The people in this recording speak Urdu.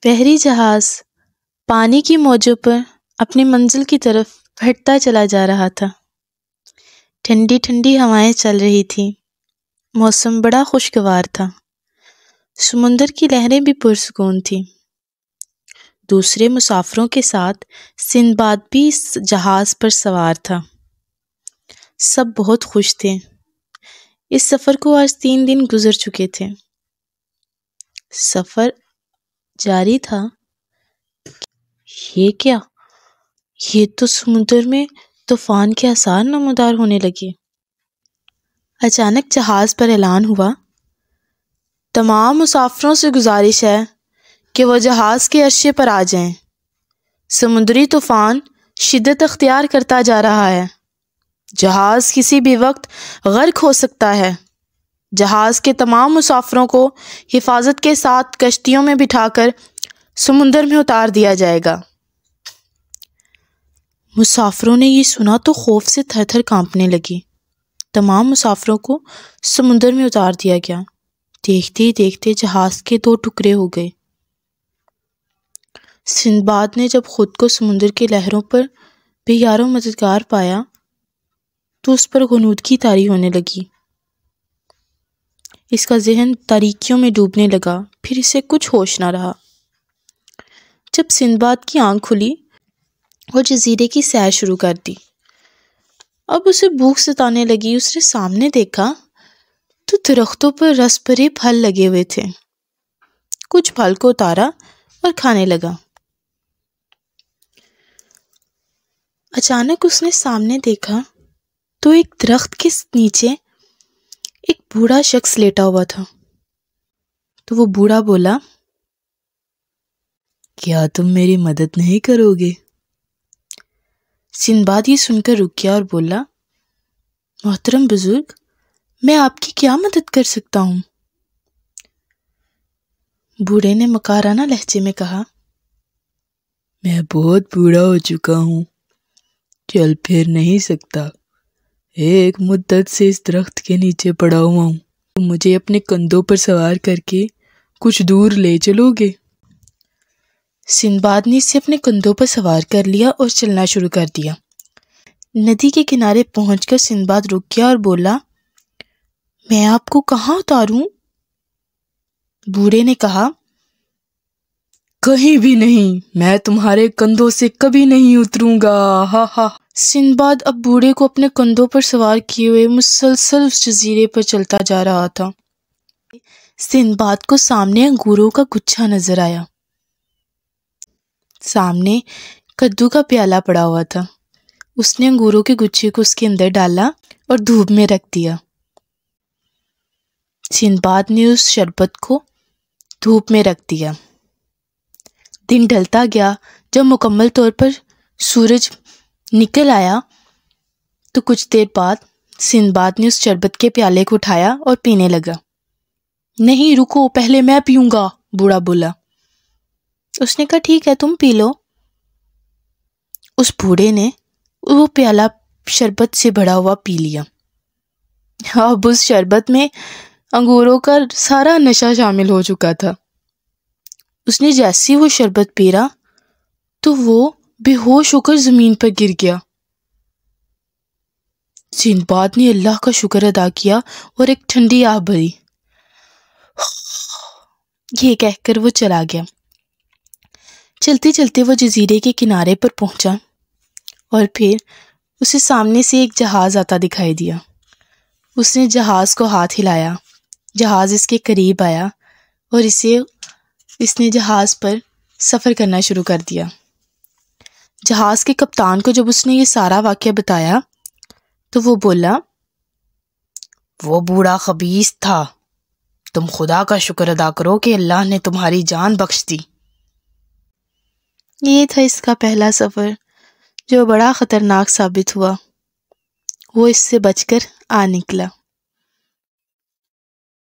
بحری جہاز پانی کی موجوں پر اپنی منزل کی طرف بڑھتا چلا جا رہا تھا۔ ٹھنڈی ٹھنڈی ہوائیں چل رہی تھیں، موسم بڑا خوشگوار تھا، سمندر کی لہریں بھی پرسکون تھیں۔ دوسرے مسافروں کے ساتھ سندباد بھی اس جہاز پر سوار تھا۔ سب بہت خوش تھے۔ اس سفر کو آج 3 دن گزر چکے تھے۔ سفر جاری تھا۔ یہ کیا؟ یہ تو سمندر میں طوفان کے آثار نمودار ہونے لگے۔ اچانک جہاز پر اعلان ہوا، تمام مسافروں سے گزارش ہے کہ وہ جہاز کے عرصے پر آ جائیں۔ سمندری طوفان شدت اختیار کرتا جا رہا ہے۔ جہاز کسی بھی وقت غرق ہو سکتا ہے۔ جہاز کے تمام مسافروں کو حفاظت کے ساتھ کشتیوں میں بٹھا کر سمندر میں اتار دیا جائے گا۔ مسافروں نے یہ سنا تو خوف سے تھر تھر کانپنے لگے۔ تمام مسافروں کو سمندر میں اتار دیا گیا۔ دیکھتے ہی دیکھتے جہاز کے 2 ٹکڑے ہو گئے۔ سندباد نے جب خود کو سمندر کی لہروں پر بے یار و مددگار پایا تو اس پر غنودگی طاری ہونے لگی۔ اس کا ذہن تاریکیوں میں ڈوبنے لگا، پھر اسے کچھ ہوش نہ رہا۔ جب سندباد کی آنکھ کھلی، وہ جزیرے کی سیر شروع کر دی۔ اب اسے بھوک ستانے لگی۔ اس نے سامنے دیکھا تو درختوں پر رس بھرے پھل لگے ہوئے تھے۔ کچھ پھل کو اتارا اور کھانے لگا۔ اچانک اس نے سامنے دیکھا تو ایک درخت کے نیچے ایک بوڑھا شخص لیٹا ہوا تھا۔ تو وہ بوڑھا بولا، کیا تم میری مدد نہیں کرو گے؟ سندباد یہ سن کر رک گیا اور بولا، محترم بزرگ، میں آپ کی کیا مدد کر سکتا ہوں؟ بوڑھے نے مکارانہ لہجے میں کہا، میں بہت بوڑھا ہو چکا ہوں، چل پھر نہیں سکتا، ایک مدت سے اس درخت کے نیچے پڑا ہوا ہوں، تم مجھے اپنے کندھوں پر سوار کر کے کچھ دور لے چلو گے؟ سندباد نے اسے اپنے کندھوں پر سوار کر لیا اور چلنا شروع کر دیا۔ ندی کے کنارے پہنچ کر سندباد رک گیا اور بولا، میں آپ کو کہاں اتاروں؟ بوڑھے نے کہا، کہیں بھی نہیں، میں تمہارے کندھوں سے کبھی نہیں اتروں گا، ہا ہا۔ سندباد اب بوڑھے کو اپنے کندھوں پر سوار کیے ہوئے مسلسل اس جزیرے پر چلتا جا رہا تھا۔ سندباد کو سامنے انگوروں کا گچھا نظر آیا۔ سامنے کدو کا پیالہ پڑا ہوا تھا۔ اس نے انگوروں کے گچھے کو اس کے اندر ڈالا اور دھوپ میں رکھ دیا۔ سندباد نے اس شربت کو دھوپ میں رکھ دیا۔ دن ڈھلتا گیا۔ جب مکمل طور پر سورج نکل آیا تو کچھ دیر بعد سندباد نے اس شربت کے پیالے کو اٹھایا اور پینے لگا۔ نہیں رکو، پہلے میں پیوں گا، بوڑھا بولا۔ اس نے کہا، ٹھیک ہے، تم پی لو۔ اس بوڑھے نے وہ پیالہ شربت سے بھرا ہوا پی لیا۔ اب اس شربت میں انگوروں کا سارا نشہ شامل ہو چکا تھا۔ اس نے جیسے وہ شربت پیا تو وہ بے ہوش ہو کر زمین پر گر گیا۔ سندباد نے اللہ کا شکر ادا کیا اور ایک ٹھنڈی آہ بھری۔ یہ کہہ کر وہ چلا گیا۔ چلتے چلتے وہ جزیرے کے کنارے پر پہنچا اور پھر اسے سامنے سے ایک جہاز آتا دکھائی دیا۔ اس نے جہاز کو ہاتھ ہلایا۔ جہاز اس کے قریب آیا اور اس نے جہاز پر سفر کرنا شروع کر دیا۔ جہاز کے کپتان کو جب اس نے یہ سارا واقعہ بتایا تو وہ بولا، وہ بوڑھا خبیث تھا، تم خدا کا شکر ادا کرو کہ اللہ نے تمہاری جان بخش دی۔ یہ تھا اس کا پہلا سفر جو بڑا خطرناک ثابت ہوا۔ وہ اس سے بچ کر آ نکلا۔